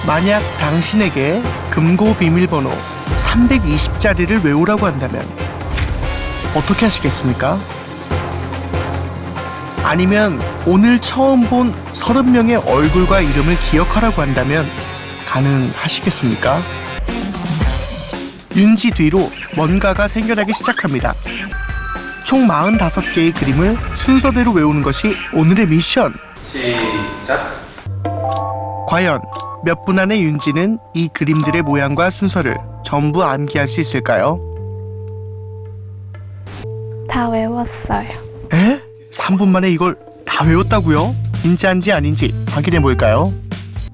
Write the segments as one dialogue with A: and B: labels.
A: 만약 당신에게 금고 비밀번호 320자리를 외우라고 한다면 어떻게 하시겠습니까? 아니면 오늘 처음 본 30명의 얼굴과 이름을 기억하라고 한다면 가능하시겠습니까? 윤지 뒤로 뭔가가 생겨나기 시작합니다. 총 45개의 그림을 순서대로 외우는 것이 오늘의 미션.
B: 시작.
A: 과연 몇 분 안에 윤지는 이 그림들의 모양과 순서를 전부 암기할 수 있을까요?
C: 다 외웠어요.
A: 에? 3분 만에 이걸 다 외웠다고요? 진짜인지 아닌지 확인해 볼까요?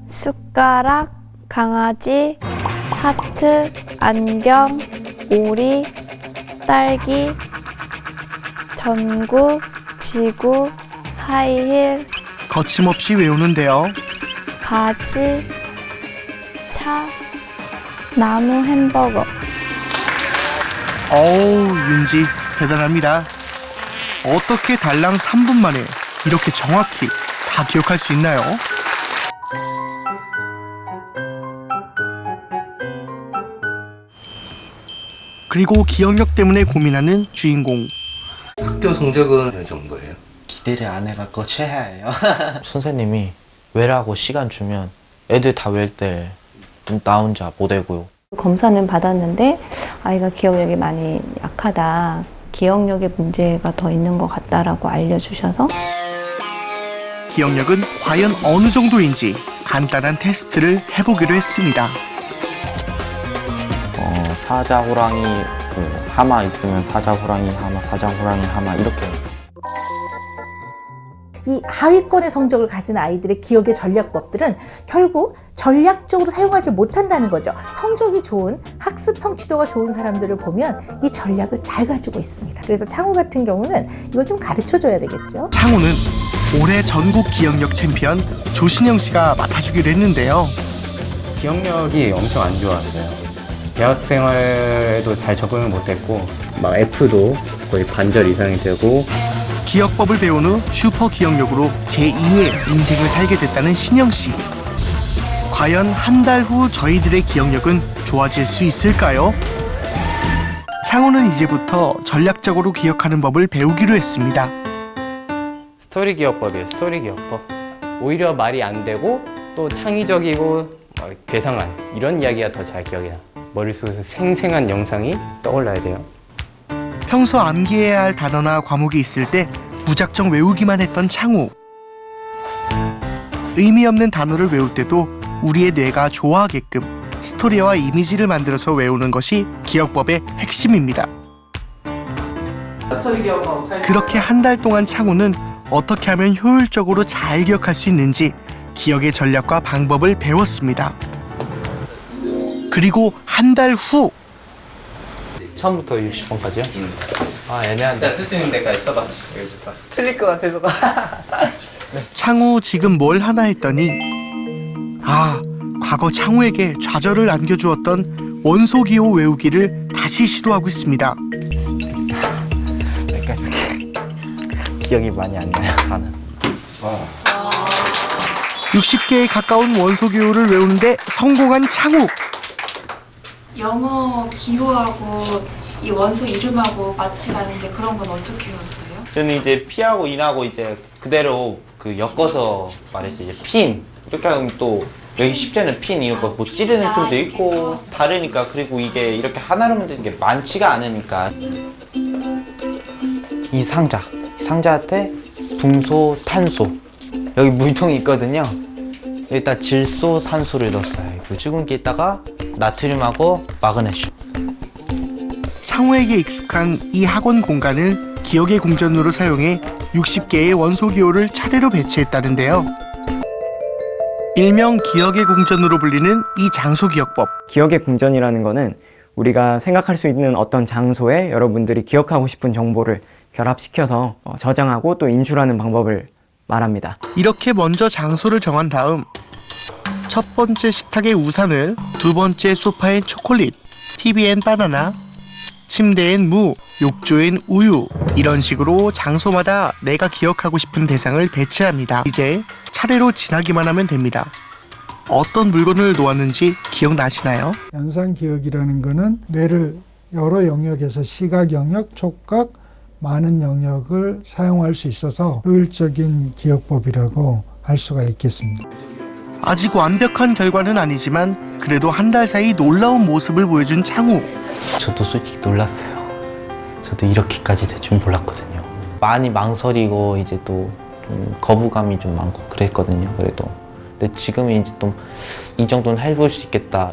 C: 숟가락, 강아지, 하트, 안경, 오리, 딸기, 전구, 지구, 하이힐,
A: 거침없이 외우는데요.
C: 바지, 차, 나무 햄버거.
A: 어우, 윤지 대단합니다. 어떻게 달랑 3분 만에 이렇게 정확히 다 기억할 수 있나요? 그리고 기억력 때문에 고민하는 주인공.
B: 학교 성적은 어느 정도예요?
D: 기대를 안 해갖고 최하예요. 선생님이 외라고 시간 주면 애들 다 외울 때 나 혼자 못 외고요.
E: 검사는 받았는데 아이가 기억력이 많이 약하다. 기억력에 문제가 더 있는 것 같다라고 알려주셔서
A: 기억력은 과연 어느 정도인지 간단한 테스트를 해보기로 했습니다.
D: 사자, 호랑이, 하마 있으면 사자, 호랑이, 하마, 사자, 호랑이, 하마 이렇게.
F: 이 하위권의 성적을 가진 아이들의 기억의 전략법들은 결국 전략적으로 사용하지 못한다는 거죠. 성적이 좋은, 학습 성취도가 좋은 사람들을 보면 이 전략을 잘 가지고 있습니다. 그래서 창우 같은 경우는 이걸 좀 가르쳐줘야 되겠죠.
A: 창우는 올해 전국 기억력 챔피언 조신영 씨가 맡아주기로 했는데요.
G: 기억력이 엄청 안 좋았어요. 대학 생활에도 잘 적응을 못했고 막 F도 거의 반절 이상이 되고
A: 기억법을 배운 후 슈퍼 기억력으로 제2의 인생을 살게 됐다는 신영 씨. 과연 한 달 후 저희들의 기억력은 좋아질 수 있을까요? 창우는 이제부터 전략적으로 기억하는 법을 배우기로 했습니다.
G: 스토리 기억법이에요. 스토리 기억법. 오히려 말이 안 되고 또 창의적이고 괴상한 이런 이야기가 더 잘 기억이 나. 머릿속에서 생생한 영상이 떠올라야 돼요.
A: 평소 암기해야 할 단어나 과목이 있을 때 무작정 외우기만 했던 창우. 의미 없는 단어를 외울 때도 우리의 뇌가 좋아하게끔 스토리와 이미지를 만들어서 외우는 것이 기억법의 핵심입니다. 그렇게 한 달 동안 창우는 어떻게 하면 효율적으로 잘 기억할 수 있는지 기억의 전략과 방법을 배웠습니다. 그리고 한 달 후
D: 처음부터 60번까지요? 아, 애매한데.
G: 쓸 수 있는 데까지 써봐. 여기 좋다.
D: 틀릴 것 같아서.
A: 창우 지금 뭘 하나 했더니 과거 창우에게 좌절을 안겨주었던 원소기호 외우기를 다시 시도하고 있습니다.
D: 여기까지. 기억이 많이 안 나요, 나는.
A: 60개에 가까운 원소기호를 외우는데 성공한 창우.
H: 영어 기호하고 이 원소 이름하고 맞지가 않는데 그런 건 어떻게 외웠어요?
D: 저는 이제 피하고 인하고 이제 그대로 엮어서 말했지. 이제 핀 이렇게 하면 또 여기 십자는 핀 이거 뭐 찌르는 핀도 있고 다르니까. 그리고 이게 이렇게 하나로 만드는 게 많지가 않으니까. 이 상자한테 붕소, 탄소 여기 물통이 있거든요. 여기다 질소, 산소를 넣었어요. 붉은기에다가 나트륨하고 마그네슘.
A: 창우에게 익숙한 이 학원 공간을 기억의 궁전으로 사용해 60개의 원소기호를 차례로 배치했다는데요. 일명 기억의 궁전으로 불리는 이 장소기억법.
I: 기억의 궁전이라는 거는 우리가 생각할 수 있는 어떤 장소에 여러분들이 기억하고 싶은 정보를 결합시켜서 저장하고 또 인출하는 방법을 말합니다.
A: 이렇게 먼저 장소를 정한 다음 첫 번째 식탁에 우산을, 두 번째 소파엔 초콜릿, TV엔 바나나, 침대엔 무, 욕조엔 우유, 이런 식으로 장소마다 내가 기억하고 싶은 대상을 배치합니다. 이제 차례로 지나기만 하면 됩니다. 어떤 물건을 놓았는지 기억나시나요?
J: 연상 기억이라는 거는 뇌를 여러 영역에서 시각 영역, 촉각, 많은 영역을 사용할 수 있어서 효율적인 기억법이라고 할 수가 있겠습니다.
A: 아직 완벽한 결과는 아니지만 그래도 한 달 사이 놀라운 모습을 보여준 창우.
D: 저도 솔직히 놀랐어요. 저도 이렇게까지 될 줄 몰랐거든요. 많이 망설이고 이제 또 좀 거부감이 좀 많고 그랬거든요. 그래도 근데 지금은 이제 또 이 정도는 해볼 수 있겠다.